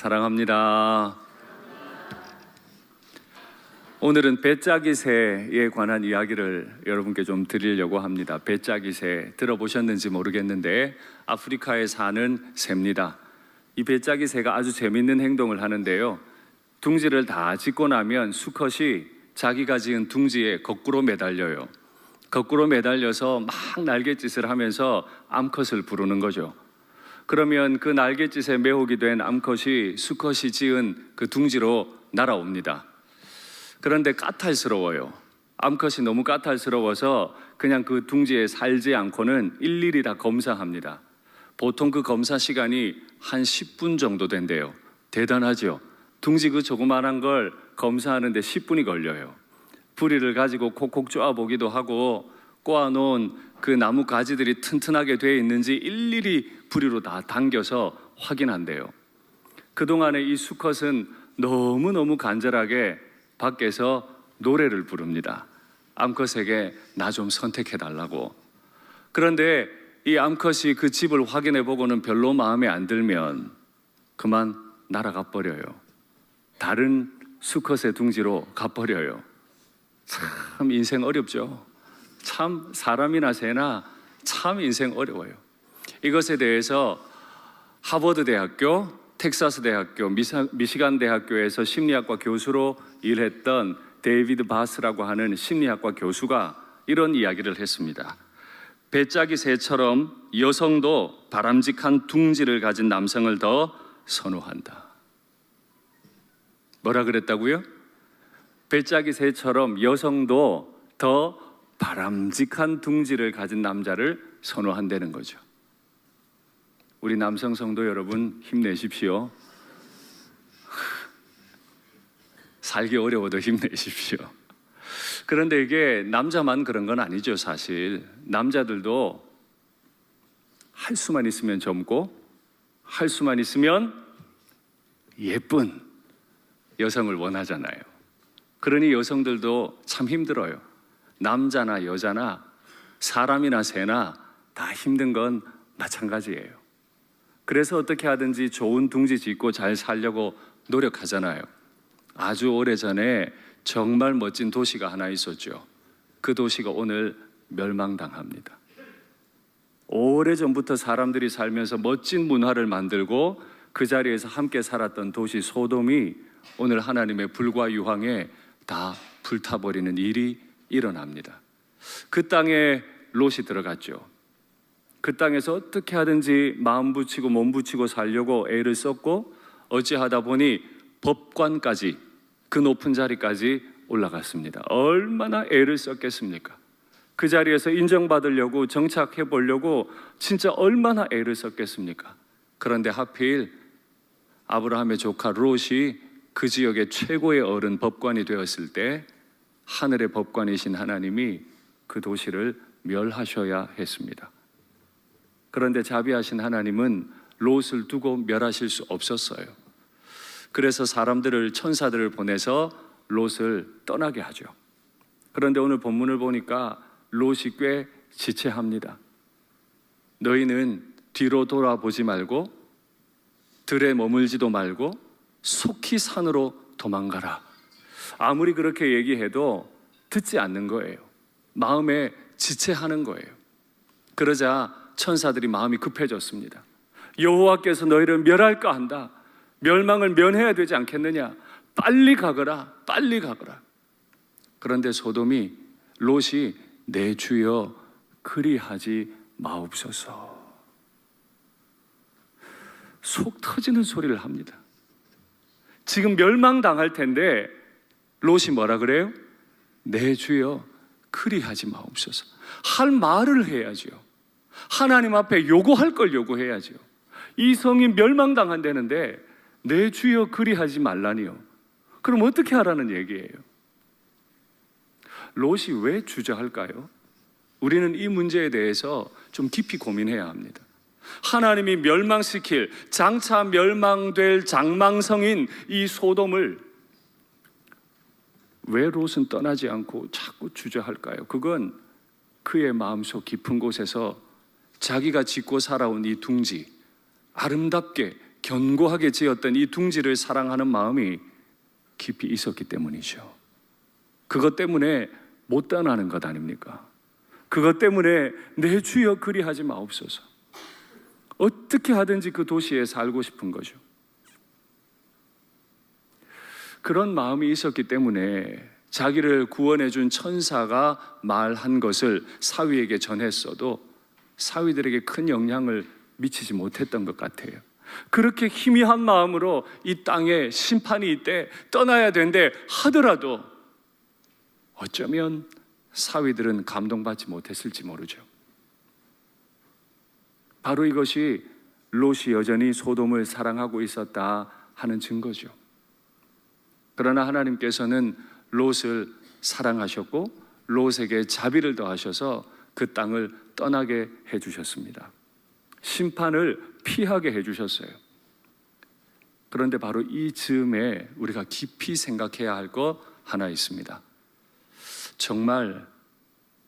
사랑합니다. 오늘은 배짜기 새에 관한 이야기를 여러분께 좀 드리려고 합니다. 배짜기 새 들어보셨는지 모르겠는데 아프리카에 사는 새입니다. 이 배짜기 새가 아주 재밌는 행동을 하는데요, 둥지를 다 짓고 나면 수컷이 자기가 지은 둥지에 거꾸로 매달려요. 거꾸로 매달려서 막 날갯짓을 하면서 암컷을 부르는 거죠. 그러면 그 날갯짓에 매혹이 된 암컷이 수컷이 지은 그 둥지로 날아옵니다. 그런데 까탈스러워요. 암컷이 너무 까탈스러워서 그냥 그 둥지에 살지 않고는 일일이 다 검사합니다. 보통 그 검사 시간이 한 10분 정도 된대요. 대단하죠? 둥지 그 조그만한 걸 검사하는데 10분이 걸려요. 부리를 가지고 콕콕 쪼아보기도 하고, 꼬아놓은 그 나무 가지들이 튼튼하게 되어 있는지 일일이 부리로 다 당겨서 확인한대요. 그동안에 이 수컷은 너무너무 간절하게 밖에서 노래를 부릅니다. 암컷에게 나 좀 선택해달라고. 그런데 이 암컷이 그 집을 확인해 보고는 별로 마음에 안 들면 그만 날아가 버려요. 다른 수컷의 둥지로 가버려요. 참 인생 어렵죠. 참 사람이나 새나 참 인생 어려워요. 이것에 대해서 하버드 대학교, 텍사스 대학교, 미시간 대학교에서 심리학과 교수로 일했던 데이비드 바스라고 하는 심리학과 교수가 이런 이야기를 했습니다. 배짜기 새처럼 여성도 바람직한 둥지를 가진 남성을 더 선호한다. 뭐라 그랬다고요? 배짜기 새처럼 여성도 더 바람직한 둥지를 가진 남자를 선호한다는 거죠. 우리 남성 성도 여러분, 힘내십시오. 살기 어려워도 힘내십시오. 그런데 이게 남자만 그런 건 아니죠. 사실 남자들도 할 수만 있으면 젊고 할 수만 있으면 예쁜 여성을 원하잖아요. 그러니 여성들도 참 힘들어요. 남자나 여자나 사람이나 새나 다 힘든 건 마찬가지예요. 그래서 어떻게 하든지 좋은 둥지 짓고 잘 살려고 노력하잖아요. 아주 오래전에 정말 멋진 도시가 하나 있었죠. 그 도시가 오늘 멸망당합니다. 오래전부터 사람들이 살면서 멋진 문화를 만들고 그 자리에서 함께 살았던 도시 소돔이 오늘 하나님의 불과 유황에 다 불타버리는 일이 일어납니다. 그 땅에 롯이 들어갔죠. 그 땅에서 어떻게 하든지 마음 붙이고 몸 붙이고 살려고 애를 썼고, 어찌하다 보니 법관까지, 그 높은 자리까지 올라갔습니다. 얼마나 애를 썼겠습니까? 그 자리에서 인정받으려고 정착해 보려고 진짜 얼마나 애를 썼겠습니까? 그런데 하필 아브라함의 조카 롯이 그 지역의 최고의 어른 법관이 되었을 때 하늘의 법관이신 하나님이 그 도시를 멸하셔야 했습니다. 그런데 자비하신 하나님은 롯을 두고 멸하실 수 없었어요. 그래서 사람들을, 천사들을 보내서 롯을 떠나게 하죠. 그런데 오늘 본문을 보니까 롯이 꽤 지체합니다. 너희는 뒤로 돌아보지 말고 들에 머물지도 말고 속히 산으로 도망가라. 아무리 그렇게 얘기해도 듣지 않는 거예요. 마음에 지체하는 거예요. 그러자 천사들이 마음이 급해졌습니다. 여호와께서 너희를 멸할까 한다. 멸망을 면해야 되지 않겠느냐. 빨리 가거라, 빨리 가거라. 그런데 소돔이 롯이 내 주여 그리하지 마옵소서, 속 터지는 소리를 합니다. 지금 멸망당할 텐데 롯이 뭐라 그래요? 내 주여 그리하지 마옵소서. 할 말을 해야죠. 하나님 앞에 요구할 걸 요구해야죠. 이 성이 멸망당한다는데 내 주여 그리하지 말라니요. 그럼 어떻게 하라는 얘기예요? 롯이 왜 주저할까요? 우리는 이 문제에 대해서 좀 깊이 고민해야 합니다. 하나님이 멸망시킬, 장차 멸망될 장망성인 이 소돔을 왜 롯은 떠나지 않고 자꾸 주저할까요? 그건 그의 마음속 깊은 곳에서 자기가 짓고 살아온 이 둥지, 아름답게 견고하게 지었던 이 둥지를 사랑하는 마음이 깊이 있었기 때문이죠. 그것 때문에 못 떠나는 것 아닙니까? 그것 때문에 내 주여 그리하지 마옵소서. 어떻게 하든지 그 도시에 살고 싶은 거죠. 그런 마음이 있었기 때문에 자기를 구원해 준 천사가 말한 것을 사위에게 전했어도 사위들에게 큰 영향을 미치지 못했던 것 같아요. 그렇게 희미한 마음으로 이 땅에 심판이 있대, 떠나야 된대 하더라도 어쩌면 사위들은 감동받지 못했을지 모르죠. 바로 이것이 롯이 여전히 소돔을 사랑하고 있었다 하는 증거죠. 그러나 하나님께서는 롯을 사랑하셨고 롯에게 자비를 더하셔서 그 땅을 떠나게 해주셨습니다. 심판을 피하게 해주셨어요. 그런데 바로 이 즈음에 우리가 깊이 생각해야 할 거 하나 있습니다. 정말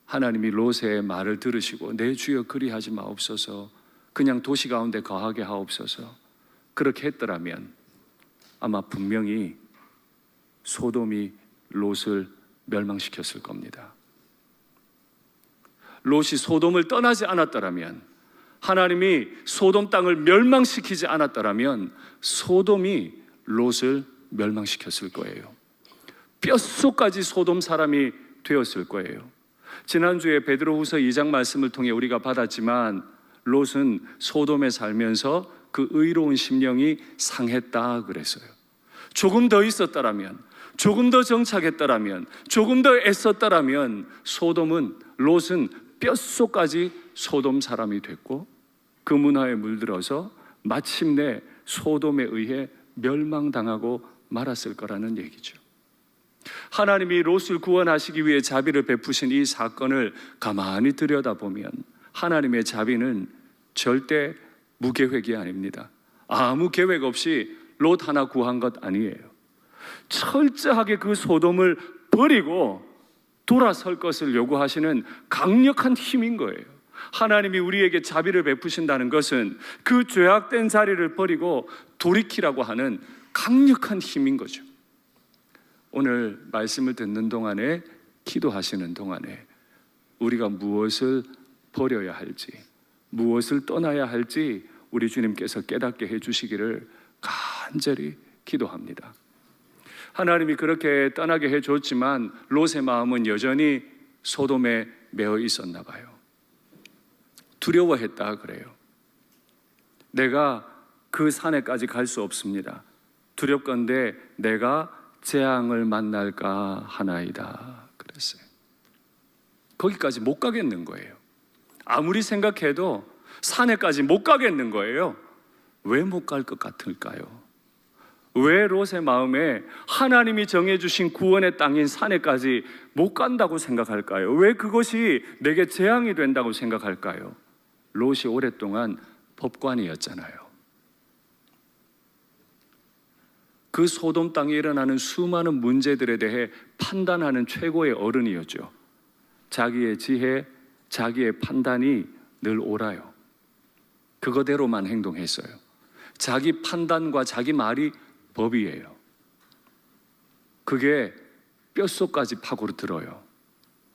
하나님이 롯의 말을 들으시고 내 주여 그리하지 마옵소서, 그냥 도시 가운데 거하게 하옵소서, 그렇게 했더라면 아마 분명히 소돔이 롯을 멸망시켰을 겁니다. 롯이 소돔을 떠나지 않았더라면, 하나님이 소돔 땅을 멸망시키지 않았더라면 소돔이 롯을 멸망시켰을 거예요. 뼛속까지 소돔 사람이 되었을 거예요. 지난주에 베드로후서 2장 말씀을 통해 우리가 받았지만 롯은 소돔에 살면서 그 의로운 심령이 상했다 그랬어요. 조금 더 있었더라면, 조금 더 정착했더라면, 조금 더 애썼더라면 롯은 뼛속까지 소돔 사람이 됐고 그 문화에 물들어서 마침내 소돔에 의해 멸망당하고 말았을 거라는 얘기죠. 하나님이 롯을 구원하시기 위해 자비를 베푸신 이 사건을 가만히 들여다보면 하나님의 자비는 절대 무계획이 아닙니다. 아무 계획 없이 롯 하나 구한 것 아니에요. 철저하게 그 소돔을 버리고 돌아설 것을 요구하시는 강력한 힘인 거예요. 하나님이 우리에게 자비를 베푸신다는 것은 그 죄악된 자리를 버리고 돌이키라고 하는 강력한 힘인 거죠. 오늘 말씀을 듣는 동안에, 기도하시는 동안에 우리가 무엇을 버려야 할지, 무엇을 떠나야 할지 우리 주님께서 깨닫게 해주시기를 간절히 기도합니다. 하나님이 그렇게 떠나게 해줬지만 롯의 마음은 여전히 소돔에 매어 있었나 봐요. 두려워했다 그래요. 내가 그 산에까지 갈 수 없습니다. 두렵건대 내가 재앙을 만날까 하나이다 그랬어요. 거기까지 못 가겠는 거예요. 아무리 생각해도 산에까지 못 가겠는 거예요. 왜 못 갈 것 같을까요? 왜 롯의 마음에 하나님이 정해주신 구원의 땅인 산에까지 못 간다고 생각할까요? 왜 그것이 내게 재앙이 된다고 생각할까요? 롯이 오랫동안 법관이었잖아요. 그 소돔 땅에 일어나는 수많은 문제들에 대해 판단하는 최고의 어른이었죠. 자기의 지혜, 자기의 판단이 늘 옳아요. 그거대로만 행동했어요. 자기 판단과 자기 말이 법이에요. 그게 뼛속까지 파고들어요.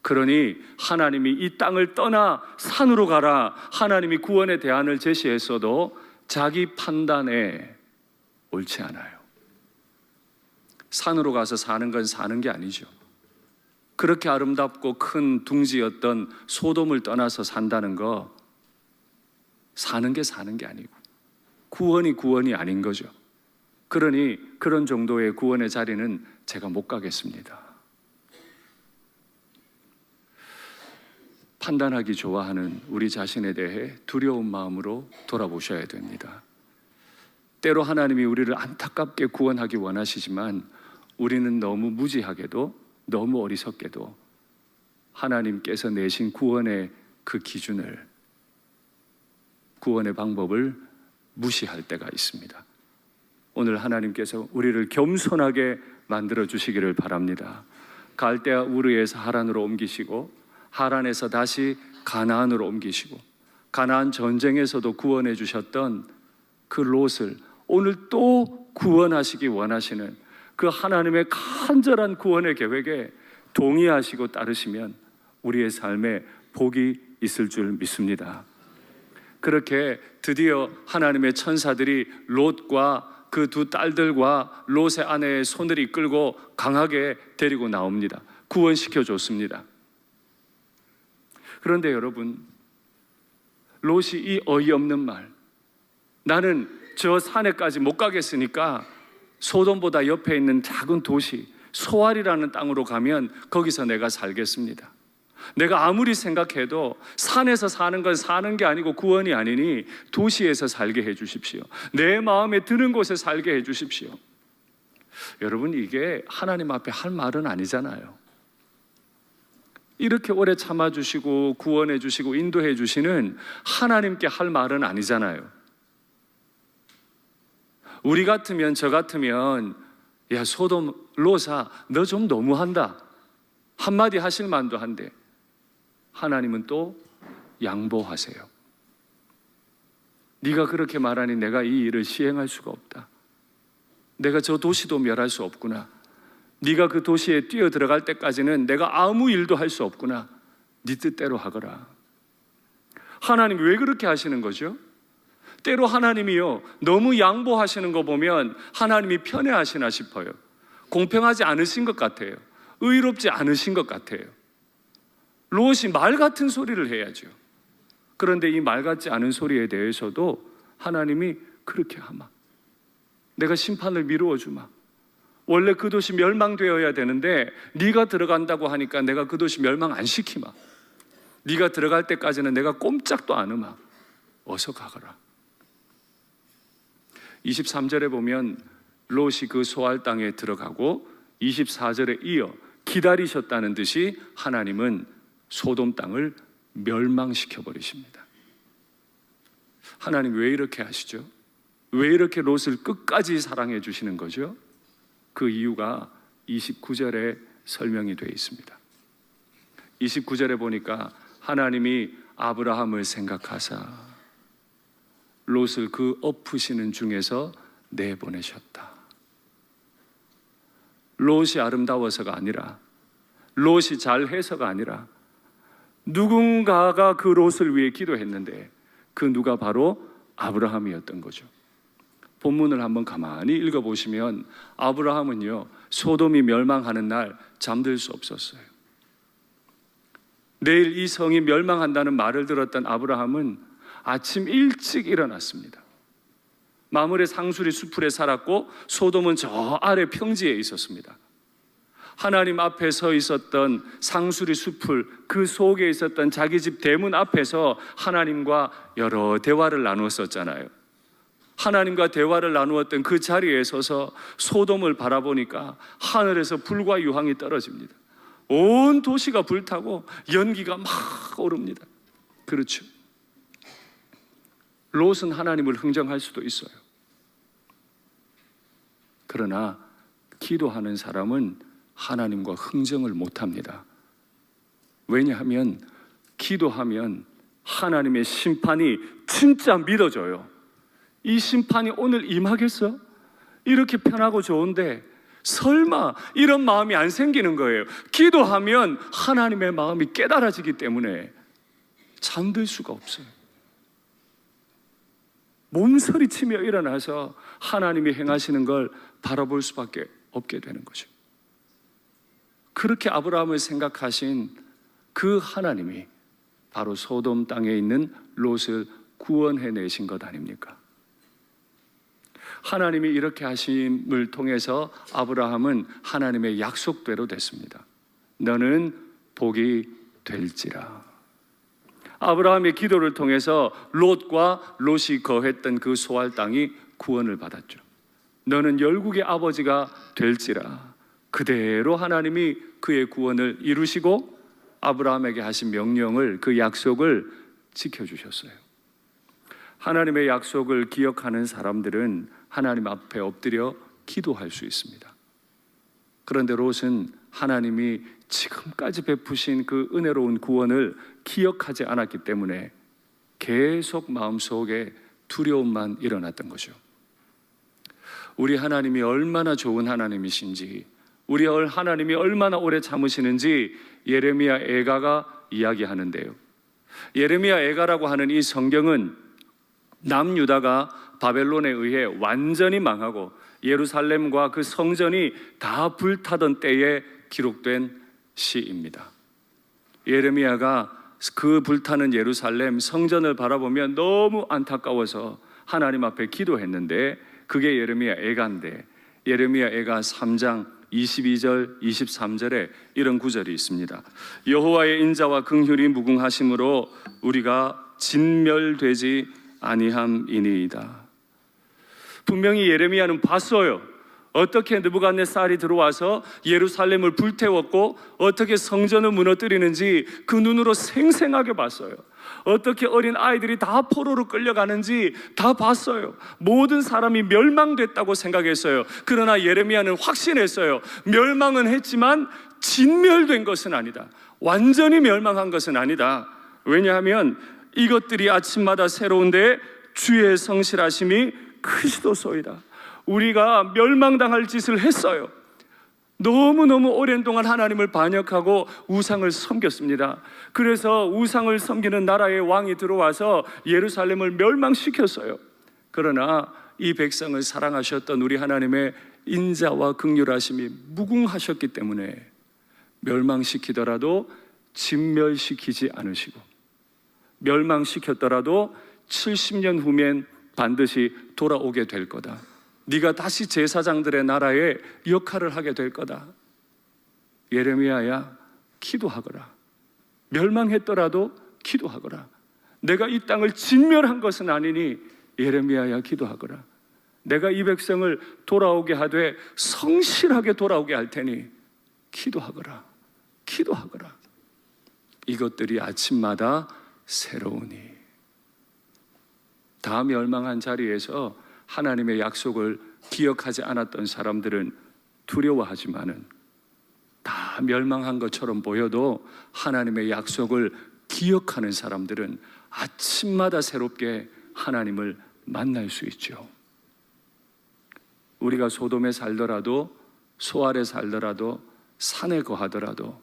그러니 하나님이 이 땅을 떠나 산으로 가라, 하나님이 구원의 대안을 제시했어도 자기 판단에 옳지 않아요. 산으로 가서 사는 건 사는 게 아니죠. 그렇게 아름답고 큰 둥지였던 소돔을 떠나서 산다는 거 사는 게 아니고 구원이 아닌 거죠. 그러니 그런 정도의 구원의 자리는 제가 못 가겠습니다. 판단하기 좋아하는 우리 자신에 대해 두려운 마음으로 돌아보셔야 됩니다. 때로 하나님이 우리를 안타깝게 구원하기 원하시지만 우리는 너무 무지하게도, 너무 어리석게도 하나님께서 내신 구원의 그 기준을, 구원의 방법을 무시할 때가 있습니다. 오늘 하나님께서 우리를 겸손하게 만들어 주시기를 바랍니다. 갈대아 우르에서 하란으로 옮기시고 하란에서 다시 가나안으로 옮기시고 가나안 전쟁에서도 구원해 주셨던 그 롯을 오늘 또 구원하시기 원하시는 그 하나님의 간절한 구원의 계획에 동의하시고 따르시면 우리의 삶에 복이 있을 줄 믿습니다. 그렇게 드디어 하나님의 천사들이 롯과 그 두 딸들과 롯의 아내의 손을 이끌고 강하게 데리고 나옵니다. 구원시켜 줬습니다. 그런데 여러분, 롯이 이 어이없는 말, 나는 저 산에까지 못 가겠으니까 소돔보다 옆에 있는 작은 도시 소알이라는 땅으로 가면 거기서 내가 살겠습니다. 내가 아무리 생각해도 산에서 사는 건 사는 게 아니고 구원이 아니니 도시에서 살게 해 주십시오. 내 마음에 드는 곳에 살게 해 주십시오. 여러분, 이게 하나님 앞에 할 말은 아니잖아요. 이렇게 오래 참아주시고 구원해 주시고 인도해 주시는 하나님께 할 말은 아니잖아요. 우리 같으면, 저 같으면 야 소돔 롯아 너 좀 너무한다 한마디 하실 만도 한데, 하나님은 또 양보하세요. 네가 그렇게 말하니 내가 이 일을 시행할 수가 없다. 내가 저 도시도 멸할 수 없구나. 네가 그 도시에 뛰어 들어갈 때까지는 내가 아무 일도 할 수 없구나. 네 뜻대로 하거라. 하나님 왜 그렇게 하시는 거죠? 때로 하나님이요, 너무 양보하시는 거 보면 하나님이 편애하시나 싶어요. 공평하지 않으신 것 같아요. 의롭지 않으신 것 같아요. 롯이 말 같은 소리를 해야죠. 그런데 이 말 같지 않은 소리에 대해서도 하나님이 그렇게 하마. 내가 심판을 미루어 주마. 원래 그 도시 멸망되어야 되는데 네가 들어간다고 하니까 내가 그 도시 멸망 안 시키마. 네가 들어갈 때까지는 내가 꼼짝도 안 하마. 어서 가거라. 23절에 보면 롯이 그 소알 땅에 들어가고 24절에 이어 기다리셨다는 듯이 하나님은 소돔 땅을 멸망시켜 버리십니다. 하나님 왜 이렇게 하시죠? 왜 이렇게 롯을 끝까지 사랑해 주시는 거죠? 그 이유가 29절에 설명이 되어 있습니다. 29절에 보니까 하나님이 아브라함을 생각하사 롯을 그 엎으시는 중에서 내보내셨다. 롯이 아름다워서가 아니라, 롯이 잘해서가 아니라 누군가가 그 롯을 위해 기도했는데 그 누가 바로 아브라함이었던 거죠. 본문을 한번 가만히 읽어보시면 아브라함은요, 소돔이 멸망하는 날 잠들 수 없었어요. 내일 이 성이 멸망한다는 말을 들었던 아브라함은 아침 일찍 일어났습니다. 마므레 상수리 수풀에 살았고 소돔은 저 아래 평지에 있었습니다. 하나님 앞에 서 있었던 상수리 수풀, 그 속에 있었던 자기 집 대문 앞에서 하나님과 여러 대화를 나누었었잖아요. 하나님과 대화를 나누었던 그 자리에 서서 소돔을 바라보니까 하늘에서 불과 유황이 떨어집니다. 온 도시가 불타고 연기가 막 오릅니다. 그렇죠. 롯은 하나님을 흥정할 수도 있어요. 그러나 기도하는 사람은 하나님과 흥정을 못합니다. 왜냐하면 기도하면 하나님의 심판이 진짜 믿어져요. 이 심판이 오늘 임하겠어? 이렇게 편하고 좋은데 설마 이런 마음이 안 생기는 거예요. 기도하면 하나님의 마음이 깨달아지기 때문에 잠들 수가 없어요. 몸서리치며 일어나서 하나님이 행하시는 걸 바라볼 수밖에 없게 되는 거죠. 그렇게 아브라함을 생각하신 그 하나님이 바로 소돔 땅에 있는 롯을 구원해내신 것 아닙니까? 하나님이 이렇게 하심을 통해서 아브라함은 하나님의 약속대로 됐습니다. 너는 복이 될지라. 아브라함의 기도를 통해서 롯과 롯이 거했던 그 소알 땅이 구원을 받았죠. 너는 열국의 아버지가 될지라. 그대로 하나님이 그의 구원을 이루시고 아브라함에게 하신 명령을, 그 약속을 지켜주셨어요. 하나님의 약속을 기억하는 사람들은 하나님 앞에 엎드려 기도할 수 있습니다. 그런데 롯은 하나님이 지금까지 베푸신 그 은혜로운 구원을 기억하지 않았기 때문에 계속 마음속에 두려움만 일어났던 거죠. 우리 하나님이 얼마나 좋은 하나님이신지, 우리 하나님이 얼마나 오래 참으시는지 예레미야 애가가 이야기하는데요. 예레미야 애가라고 하는 이 성경은 남유다가 바벨론에 의해 완전히 망하고 예루살렘과 그 성전이 다 불타던 때에 기록된 시입니다. 예레미야가 그 불타는 예루살렘 성전을 바라보며 너무 안타까워서 하나님 앞에 기도했는데, 그게 예레미야 애가인데, 예레미야 애가 3장 22절 23절에 이런 구절이 있습니다. 여호와의 인자와 긍휼이 무궁하심으로 우리가 진멸되지 아니함이니이다. 분명히 예레미야는 봤어요. 어떻게 느부갓네살이 들어와서 예루살렘을 불태웠고 어떻게 성전을 무너뜨리는지 그 눈으로 생생하게 봤어요. 어떻게 어린 아이들이 다 포로로 끌려가는지 다 봤어요. 모든 사람이 멸망됐다고 생각했어요. 그러나 예레미야는 확신했어요. 멸망은 했지만 진멸된 것은 아니다. 완전히 멸망한 것은 아니다. 왜냐하면 이것들이 아침마다 새로운데 주의 성실하심이 크시도소이다. 우리가 멸망당할 짓을 했어요. 너무너무 오랜 동안 하나님을 반역하고 우상을 섬겼습니다. 그래서 우상을 섬기는 나라의 왕이 들어와서 예루살렘을 멸망시켰어요. 그러나 이 백성을 사랑하셨던 우리 하나님의 인자와 긍휼하심이 무궁하셨기 때문에 멸망시키더라도 진멸시키지 않으시고, 멸망시켰더라도 70년 후면 반드시 돌아오게 될 거다. 네가 다시 제사장들의 나라에 역할을 하게 될 거다. 예레미야야, 기도하거라. 멸망했더라도 기도하거라. 내가 이 땅을 진멸한 것은 아니니 예레미야야, 기도하거라. 내가 이 백성을 돌아오게 하되 성실하게 돌아오게 할 테니 기도하거라. 기도하거라. 이것들이 아침마다 새로우니. 다 멸망한 자리에서 하나님의 약속을 기억하지 않았던 사람들은 두려워하지만은, 다 멸망한 것처럼 보여도 하나님의 약속을 기억하는 사람들은 아침마다 새롭게 하나님을 만날 수 있죠. 우리가 소돔에 살더라도, 소알에 살더라도, 산에 거하더라도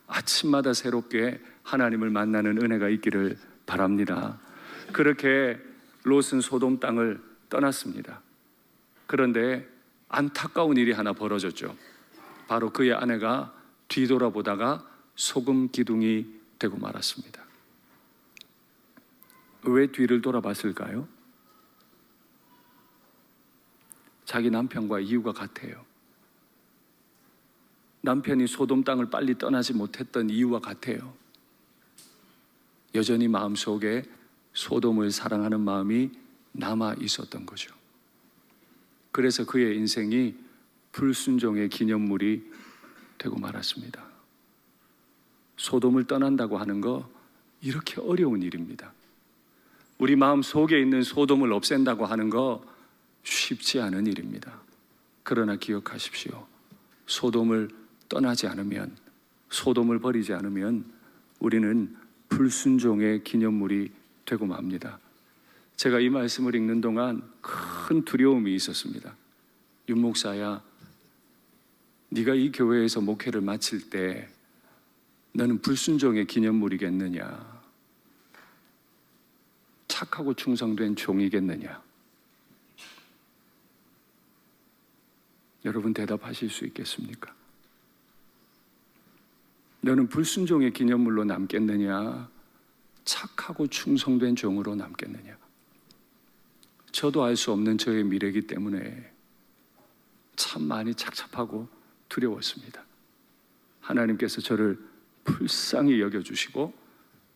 아침마다 새롭게 하나님을 만나는 은혜가 있기를 바랍니다. 그렇게 롯은 소돔 땅을 떠났습니다. 그런데 안타까운 일이 하나 벌어졌죠. 바로 그의 아내가 뒤돌아보다가 소금 기둥이 되고 말았습니다. 왜 뒤를 돌아봤을까요? 자기 남편과 이유가 같아요. 남편이 소돔 땅을 빨리 떠나지 못했던 이유와 같아요. 여전히 마음속에 소돔을 사랑하는 마음이 남아 있었던 거죠. 그래서 그의 인생이 불순종의 기념물이 되고 말았습니다. 소돔을 떠난다고 하는 거 이렇게 어려운 일입니다. 우리 마음 속에 있는 소돔을 없앤다고 하는 거 쉽지 않은 일입니다. 그러나 기억하십시오. 소돔을 떠나지 않으면, 소돔을 버리지 않으면 우리는 불순종의 기념물이 되고 맙니다. 제가 이 말씀을 읽는 동안 큰 두려움이 있었습니다. 윤 목사야, 네가 이 교회에서 목회를 마칠 때 너는 불순종의 기념물이겠느냐? 착하고 충성된 종이겠느냐? 여러분 대답하실 수 있겠습니까? 너는 불순종의 기념물로 남겠느냐? 착하고 충성된 종으로 남겠느냐? 저도 알 수 없는 저의 미래이기 때문에 참 많이 착잡하고 두려웠습니다. 하나님께서 저를 불쌍히 여겨주시고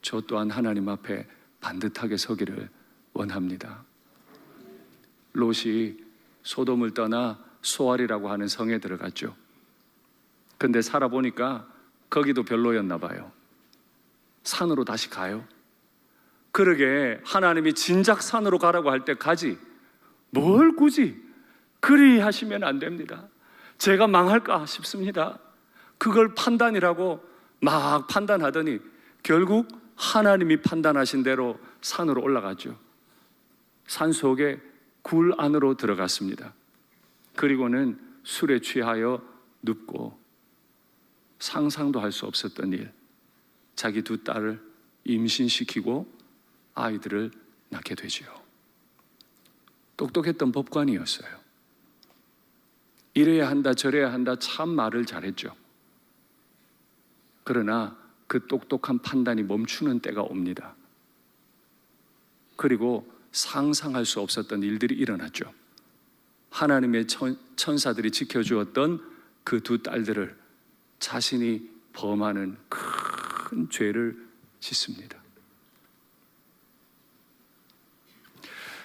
저 또한 하나님 앞에 반듯하게 서기를 원합니다. 롯이 소돔을 떠나 소알이라고 하는 성에 들어갔죠. 근데 살아보니까 거기도 별로였나 봐요. 산으로 다시 가요. 그러게 하나님이 진작 산으로 가라고 할 때 가지 뭘 굳이 그리 하시면 안 됩니다. 제가 망할까 싶습니다. 그걸 판단이라고 막 판단하더니 결국 하나님이 판단하신 대로 산으로 올라갔죠. 산 속에 굴 안으로 들어갔습니다. 그리고는 술에 취하여 눕고 상상도 할 수 없었던 일, 자기 두 딸을 임신시키고 아이들을 낳게 되지요. 똑똑했던 법관이었어요. 이래야 한다 저래야 한다 참 말을 잘했죠. 그러나 그 똑똑한 판단이 멈추는 때가 옵니다. 그리고 상상할 수 없었던 일들이 일어났죠. 하나님의 천사들이 지켜주었던 그 두 딸들을 자신이 범하는 큰 죄를 짓습니다.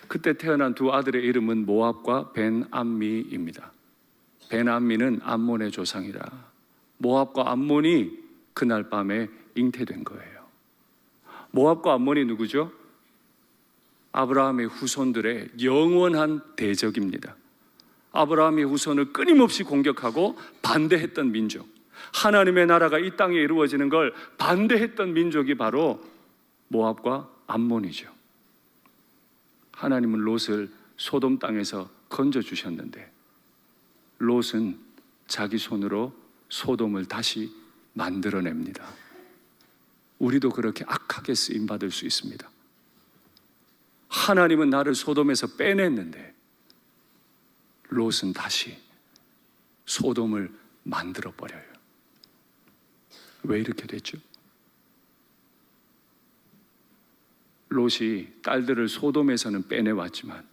그때 태어난 두 아들의 이름은 모압과 벤암미입니다. 벤암미는 암몬의 조상이라 모압과 암몬이 그날 밤에 잉태된 거예요. 모압과 암몬이 누구죠? 아브라함의 후손들의 영원한 대적입니다. 아브라함의 후손을 끊임없이 공격하고 반대했던 민족, 하나님의 나라가 이 땅에 이루어지는 걸 반대했던 민족이 바로 모압과 암몬이죠. 하나님은 롯을 소돔 땅에서 건져주셨는데 롯은 자기 손으로 소돔을 다시 만들어냅니다. 우리도 그렇게 악하게 쓰임받을 수 있습니다. 하나님은 나를 소돔에서 빼냈는데 롯은 다시 소돔을 만들어버려요. 왜 이렇게 됐죠? 롯이 딸들을 소돔에서는 빼내왔지만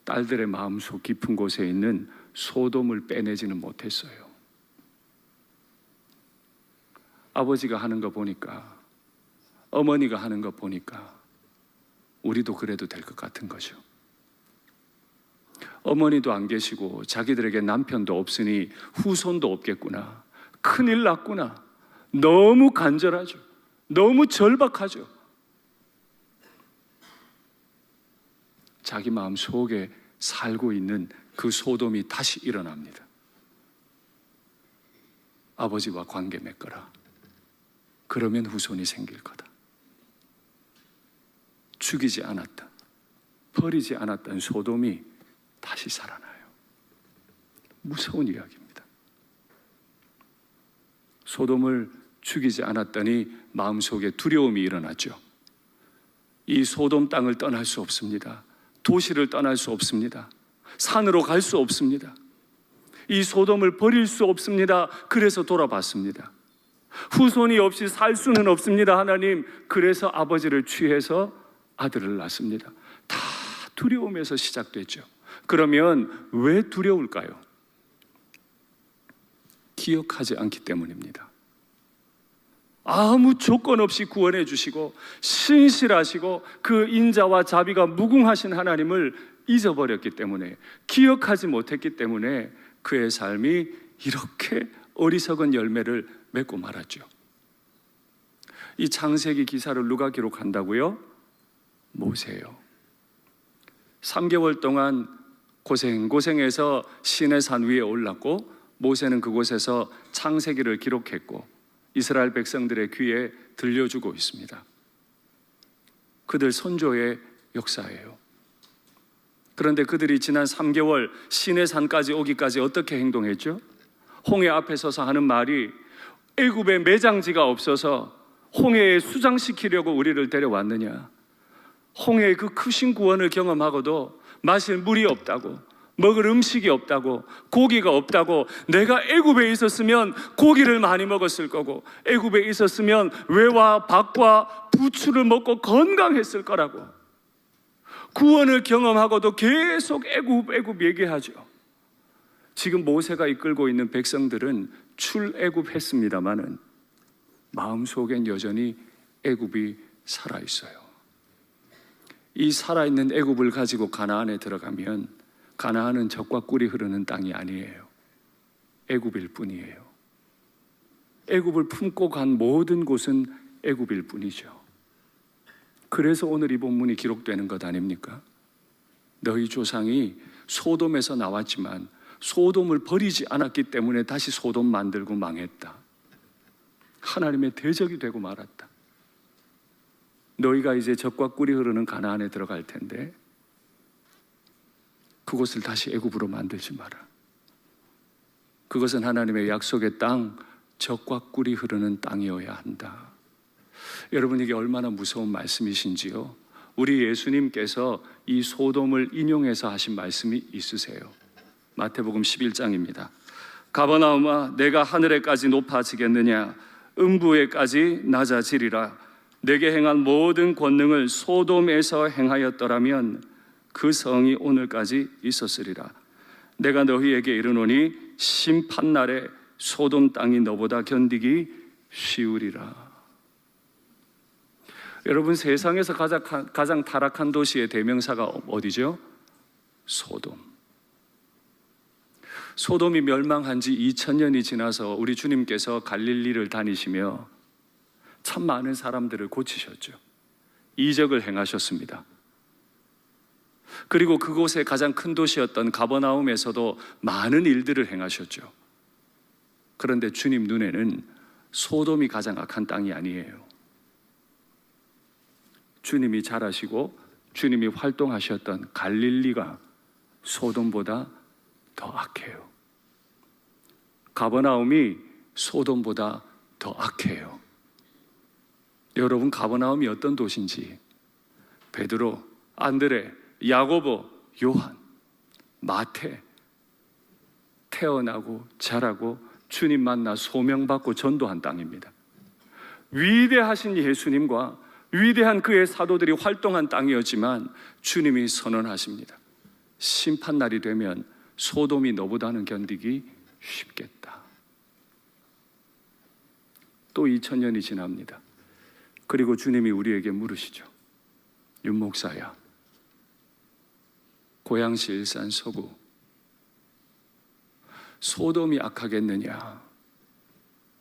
딸들의 마음속 깊은 곳에 있는 소돔을 빼내지는 못했어요. 아버지가 하는 거 보니까, 어머니가 하는 거 보니까 우리도 그래도 될 것 같은 거죠. 어머니도 안 계시고 자기들에게 남편도 없으니 후손도 없겠구나, 큰일 났구나, 너무 간절하죠. 너무 절박하죠. 자기 마음 속에 살고 있는 그 소돔이 다시 일어납니다. 아버지와 관계 맺거라. 그러면 후손이 생길 거다. 죽이지 않았다, 버리지 않았던 소돔이 다시 살아나요. 무서운 이야기입니다. 소돔을 죽이지 않았더니 마음속에 두려움이 일어났죠. 이 소돔 땅을 떠날 수 없습니다. 도시를 떠날 수 없습니다. 산으로 갈 수 없습니다. 이 소돔을 버릴 수 없습니다. 그래서 돌아봤습니다. 후손이 없이 살 수는 없습니다. 하나님, 그래서 아버지를 취해서 아들을 낳습니다. 다 두려움에서 시작됐죠. 그러면 왜 두려울까요? 기억하지 않기 때문입니다. 아무 조건 없이 구원해 주시고 신실하시고 그 인자와 자비가 무궁하신 하나님을 잊어버렸기 때문에, 기억하지 못했기 때문에 그의 삶이 이렇게 어리석은 열매를 맺고 말았죠. 이 창세기 기사를 누가 기록한다고요? 모세요. 3개월 동안 고생해서 시내 산 위에 올랐고, 모세는 그곳에서 창세기를 기록했고 이스라엘 백성들의 귀에 들려주고 있습니다. 그들 선조의 역사예요. 그런데 그들이 지난 3개월 시내 산까지 오기까지 어떻게 행동했죠? 홍해 앞에 서서 하는 말이, 애굽에 매장지가 없어서 홍해에 수장시키려고 우리를 데려왔느냐? 홍해의 그 크신 구원을 경험하고도 마실 물이 없다고, 먹을 음식이 없다고, 고기가 없다고. 내가 애굽에 있었으면 고기를 많이 먹었을 거고, 애굽에 있었으면 외와 박과 부추를 먹고 건강했을 거라고. 구원을 경험하고도 계속 애굽 얘기하죠. 지금 모세가 이끌고 있는 백성들은 출애굽했습니다마는 마음속엔 여전히 애굽이 살아있어요. 이 살아있는 애굽을 가지고 가나안에 들어가면 가나안은 젖과 꿀이 흐르는 땅이 아니에요. 애굽일 뿐이에요. 애굽을 품고 간 모든 곳은 애굽일 뿐이죠. 그래서 오늘 이 본문이 기록되는 것 아닙니까? 너희 조상이 소돔에서 나왔지만 소돔을 버리지 않았기 때문에 다시 소돔 만들고 망했다. 하나님의 대적이 되고 말았다. 너희가 이제 젖과 꿀이 흐르는 가나안에 들어갈 텐데 그곳을 다시 애굽으로 만들지 마라. 그것은 하나님의 약속의 땅, 젖과 꿀이 흐르는 땅이어야 한다. 여러분, 이게 얼마나 무서운 말씀이신지요. 우리 예수님께서 이 소돔을 인용해서 하신 말씀이 있으세요. 마태복음 11장입니다. 가버나움아, 내가 하늘에까지 높아지겠느냐? 음부에까지 낮아지리라. 내게 행한 모든 권능을 소돔에서 행하였더라면 그 성이 오늘까지 있었으리라. 내가 너희에게 이르노니 심판날에 소돔 땅이 너보다 견디기 쉬우리라. 여러분, 세상에서 가장 타락한 도시의 대명사가 어디죠? 소돔. 소돔이 멸망한 지 2000년이 지나서 우리 주님께서 갈릴리를 다니시며 참 많은 사람들을 고치셨죠. 이적을 행하셨습니다. 그리고 그곳의 가장 큰 도시였던 가버나움에서도 많은 일들을 행하셨죠. 그런데 주님 눈에는 소돔이 가장 악한 땅이 아니에요. 주님이 잘하시고 주님이 활동하셨던 갈릴리가 소돔보다 더 악해요. 가버나움이 소돔보다 더 악해요. 여러분, 가버나움이 어떤 도시인지 베드로, 안드레, 야고보, 요한, 마태 태어나고 자라고 주님 만나 소명받고 전도한 땅입니다. 위대하신 예수님과 위대한 그의 사도들이 활동한 땅이었지만 주님이 선언하십니다. 심판날이 되면 소돔이 너보다는 견디기 쉽겠다. 또 2000년이 지납니다. 그리고 주님이 우리에게 물으시죠. 윤 목사야, 고양시 일산 서구 소돔이 악하겠느냐,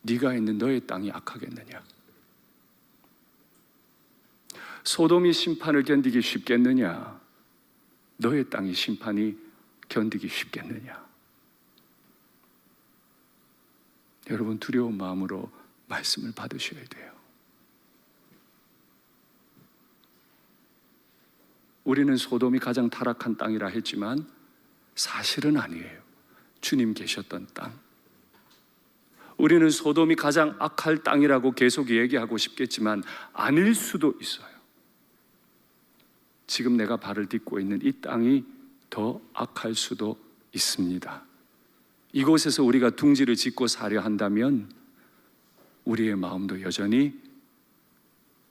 네가 있는 너의 땅이 악하겠느냐? 소돔이 심판을 견디기 쉽겠느냐, 너의 땅이 심판이 견디기 쉽겠느냐? 여러분, 두려운 마음으로 말씀을 받으셔야 돼요. 우리는 소돔이 가장 타락한 땅이라 했지만 사실은 아니에요. 주님 계셨던 땅. 우리는 소돔이 가장 악할 땅이라고 계속 얘기하고 싶겠지만 아닐 수도 있어요. 지금 내가 발을 딛고 있는 이 땅이 더 악할 수도 있습니다. 이곳에서 우리가 둥지를 짓고 사려 한다면 우리의 마음도 여전히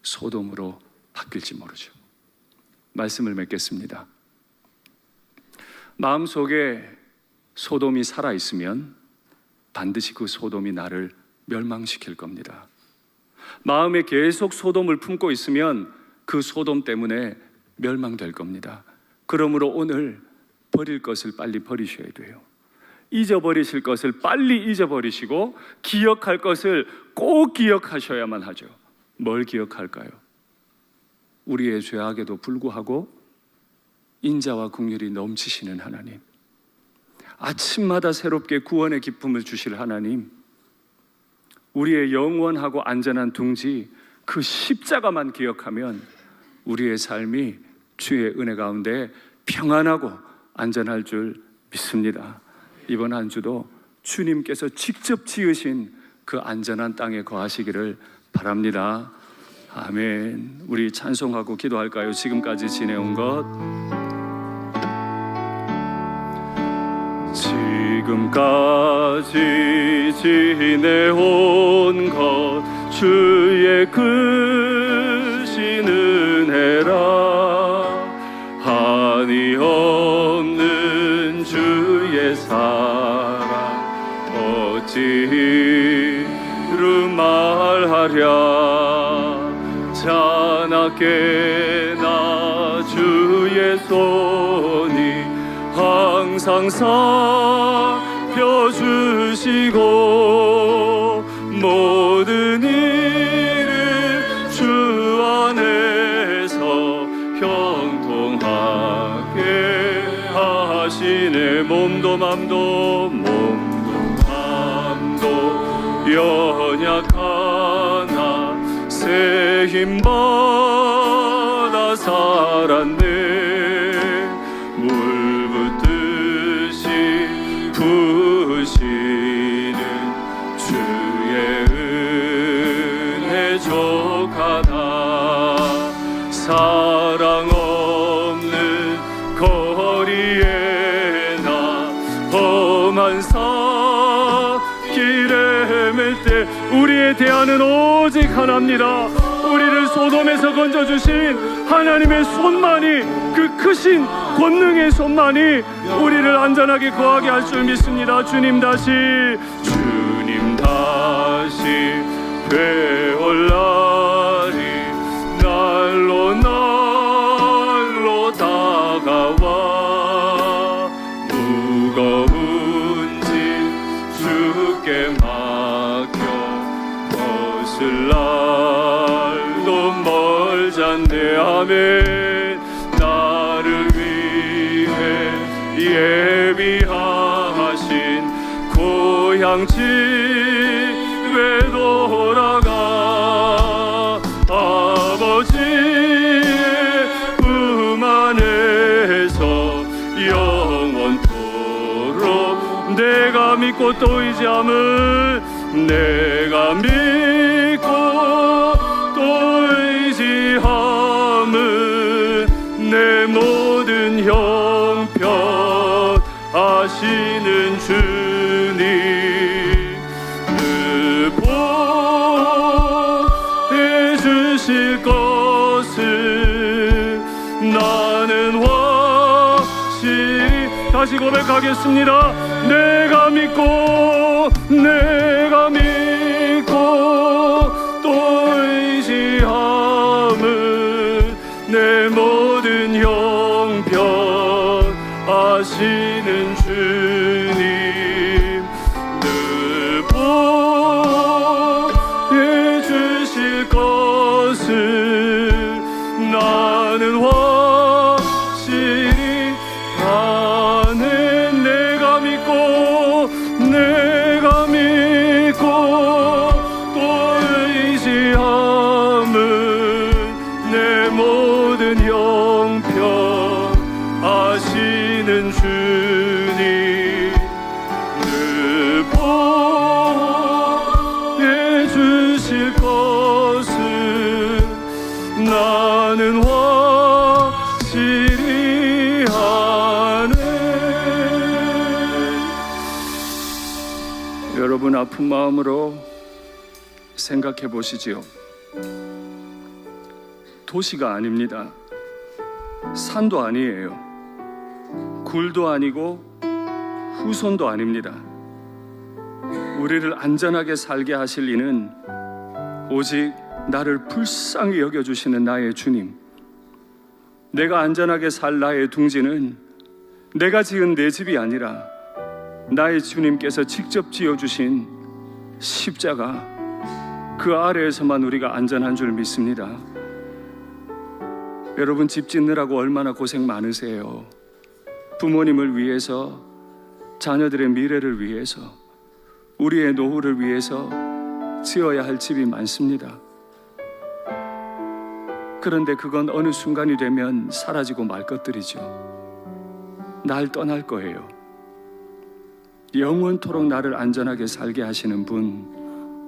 소돔으로 바뀔지 모르죠. 말씀을 맺겠습니다. 마음속에 소돔이 살아있으면 반드시 그 소돔이 나를 멸망시킬 겁니다. 마음에 계속 소돔을 품고 있으면 그 소돔 때문에 멸망될 겁니다. 그러므로 오늘 버릴 것을 빨리 버리셔야 돼요. 잊어버리실 것을 빨리 잊어버리시고 기억할 것을 꼭 기억하셔야만 하죠. 뭘 기억할까요? 우리의 죄악에도 불구하고 인자와 긍휼이 넘치시는 하나님, 아침마다 새롭게 구원의 기쁨을 주실 하나님, 우리의 영원하고 안전한 둥지 그 십자가만 기억하면 우리의 삶이 주의 은혜 가운데 평안하고 안전할 줄 믿습니다. 이번 한 주도 주님께서 직접 지으신 그 안전한 땅에 거하시기를 바랍니다. 아멘. 우리 찬송하고 기도할까요? 지금까지 지내온 것, 지금까지 지내온 것 주의 크신 은혜라. 한이 없는 주의 사랑 어찌 이루 말하랴. 자나깨 나 주의 손이 항상 살펴주시고 모든 일을 주 안에서 형통하게 하시네. 몸도 맘도 연약하나 새 힘받아 살았네. 물 붙듯 주의 은혜 족하다. 사랑 없는 거리에 나 험한 길에 맬 때 우리의 대안은 오직 하나입니다. 우리를 소돔에서 건져주신 하나님의 손만이, 그 크신 권능의 손만이 우리를 안전하게 거하게 할 줄 믿습니다. 주님 다시 되올 날이 날로 다가와 무거운 짐 주께 맡겨 벗을 날도 멀잖네. 아멘. 나를 위해 예비하신 고향 집에 돌아가 아버지의 품 안에서 영원토록 내가 믿고 또 의지함을, 내가 믿고 또 의지함을, 내 모든 형편 아시는 주님 늘 보해 주실 것을 나는 확실히 다시 고백하겠습니다. 내가 믿고 또 의지함을, 내 모든 형편 아시는 주님 늘 보해 주실 것을 나는 확실히 아네. 내가 믿고 또 의지함을, 내 모든 형편 아시는 주님 늘 보해 주실 것을 나는 확실히 아네. 여러분 아픈 마음으로 생각해 보시지요. 도시가 아닙니다. 산도 아니에요. 굴도 아니고 후손도 아닙니다. 우리를 안전하게 살게 하실 이는 오직 나를 불쌍히 여겨주시는 나의 주님. 내가 안전하게 살 나의 둥지는 내가 지은 내 집이 아니라 나의 주님께서 직접 지어주신 십자가, 그 아래에서만 우리가 안전한 줄 믿습니다. 여러분 집 짓느라고 얼마나 고생 많으세요. 부모님을 위해서, 자녀들의 미래를 위해서, 우리의 노후를 위해서 지어야 할 집이 많습니다. 그런데 그건 어느 순간이 되면 사라지고 말 것들이죠. 날 떠날 거예요. 영원토록 나를 안전하게 살게 하시는 분,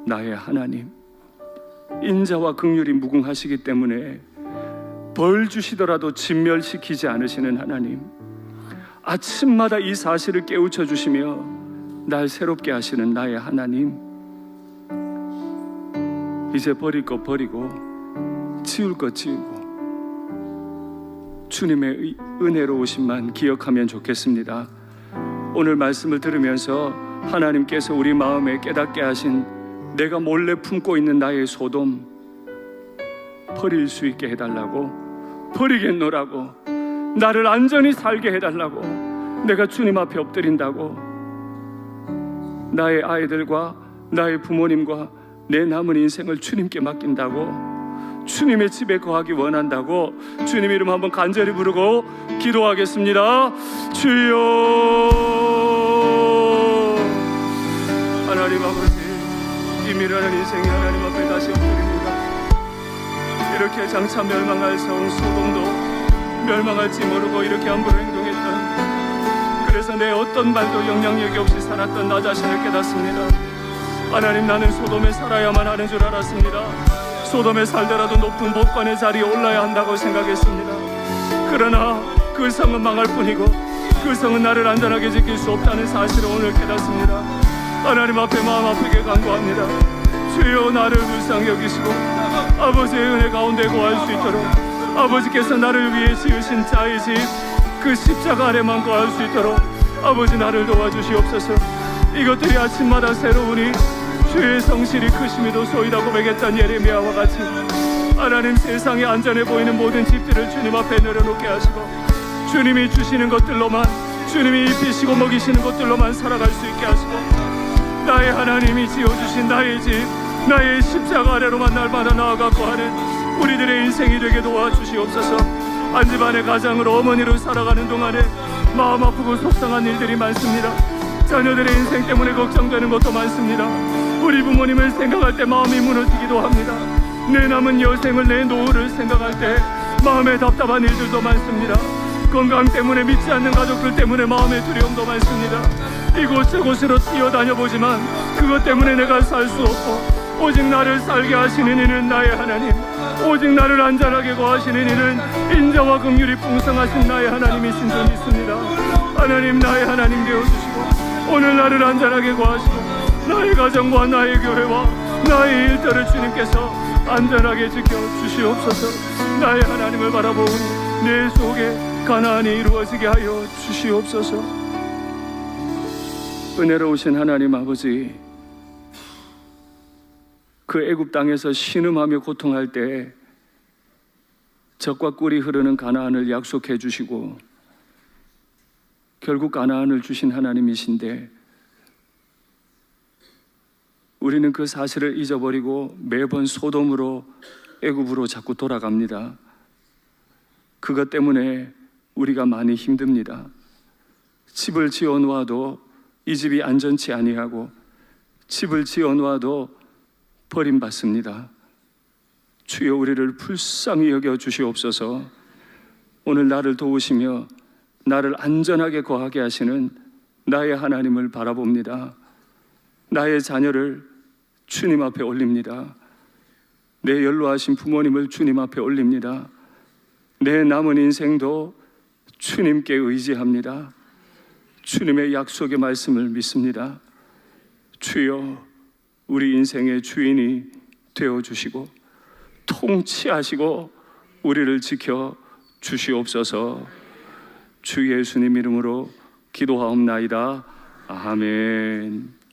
나의 하나님. 인자와 긍휼이 무궁하시기 때문에 벌 주시더라도 진멸시키지 않으시는 하나님. 아침마다 이 사실을 깨우쳐 주시며 날 새롭게 하시는 나의 하나님. 이제 버릴 것 버리고 지울 것 지우고 주님의 은혜로 오심만 기억하면 좋겠습니다. 오늘 말씀을 들으면서 하나님께서 우리 마음에 깨닫게 하신 내가 몰래 품고 있는 나의 소돔 버릴 수 있게 해달라고, 버리겠노라고, 나를 안전히 살게 해달라고 내가 주님 앞에 엎드린다고, 나의 아이들과 나의 부모님과 내 남은 인생을 주님께 맡긴다고, 주님의 집에 거하기 원한다고 주님 이름 한번 간절히 부르고 기도하겠습니다. 주여. 하나님 아버지, 이 미련한 인생이 하나님 앞에 다시 엎드립니다. 이렇게 장차 멸망할 성 소돔도 멸망할지 모르고 이렇게 함부로 행동했던, 그래서 속에서 내 어떤 말도 영향력이 없이 살았던 나 자신을 깨닫습니다. 하나님, 나는 소돔에 살아야만 하는 줄 알았습니다. 소돔에 살더라도 높은 법관의 자리에 올라야 한다고 생각했습니다. 그러나 그 성은 망할 뿐이고 그 성은 나를 안전하게 지킬 수 없다는 사실을 오늘 깨닫습니다. 하나님 앞에 마음 아프게 간구합니다. 주여, 나를 불쌍히 여기시고 아버지의 은혜 가운데 거할 수 있도록, 아버지께서 나를 위해 지으신 자의 집 그 십자가 아래만 거할 수 있도록 아버지, 나를 도와주시옵소서. 이것들이 아침마다 새로우니 주의 성실이 크심이도 소이다 고백했던 예레미야와 같이 하나님, 세상에 안전해 보이는 모든 집들을 주님 앞에 내려놓게 하시고 주님이 주시는 것들로만, 주님이 입히시고 먹이시는 것들로만 살아갈 수 있게 하시고, 나의 하나님이 지어주신 나의 집, 나의 십자가 아래로만 날마다 나아가고 하는 우리들의 인생이 되게 도와주시옵소서. 한 집안의 가장으로, 어머니로 살아가는 동안에 마음 아프고 속상한 일들이 많습니다. 자녀들의 인생 때문에 걱정되는 것도 많습니다. 우리 부모님을 생각할 때 마음이 무너지기도 합니다. 내 남은 여생을, 내 노후를 생각할 때 마음에 답답한 일들도 많습니다. 건강 때문에, 믿지 않는 가족들 때문에 마음의 두려움도 많습니다. 이곳저곳으로 뛰어다녀보지만 그것 때문에 내가 살 수 없고, 오직 나를 살게 하시는 이는 나의 하나님, 오직 나를 안전하게 거하시는 이는 인자와 긍휼이 풍성하신 나의 하나님이신 줄 믿습니다. 하나님, 나의 하나님 되어주시고 오늘 나를 안전하게 거하시고 나의 가정과 나의 교회와 나의 일터를 주님께서 안전하게 지켜주시옵소서. 나의 하나님을 바라보니 내 속에 가나안이 이루어지게 하여 주시옵소서. 은혜로우신 하나님 아버지, 그 애굽 땅에서 신음하며 고통할 때 젖과 꿀이 흐르는 가나안을 약속해 주시고 결국 가나안을 주신 하나님이신데, 우리는 그 사실을 잊어버리고 매번 소돔으로, 애굽으로 자꾸 돌아갑니다. 그것 때문에 우리가 많이 힘듭니다. 집을 지어 놓아도 이 집이 안전치 아니하고, 집을 지어 놓아도 버림받습니다. 주여, 우리를 불쌍히 여겨 주시옵소서. 오늘 나를 도우시며 나를 안전하게 거하게 하시는 나의 하나님을 바라봅니다. 나의 자녀를 주님 앞에 올립니다. 내 연로하신 부모님을 주님 앞에 올립니다. 내 남은 인생도 주님께 의지합니다. 주님의 약속의 말씀을 믿습니다. 주여, 우리 인생의 주인이 되어주시고 통치하시고 우리를 지켜 주시옵소서. 주 예수님 이름으로 기도하옵나이다. 아멘.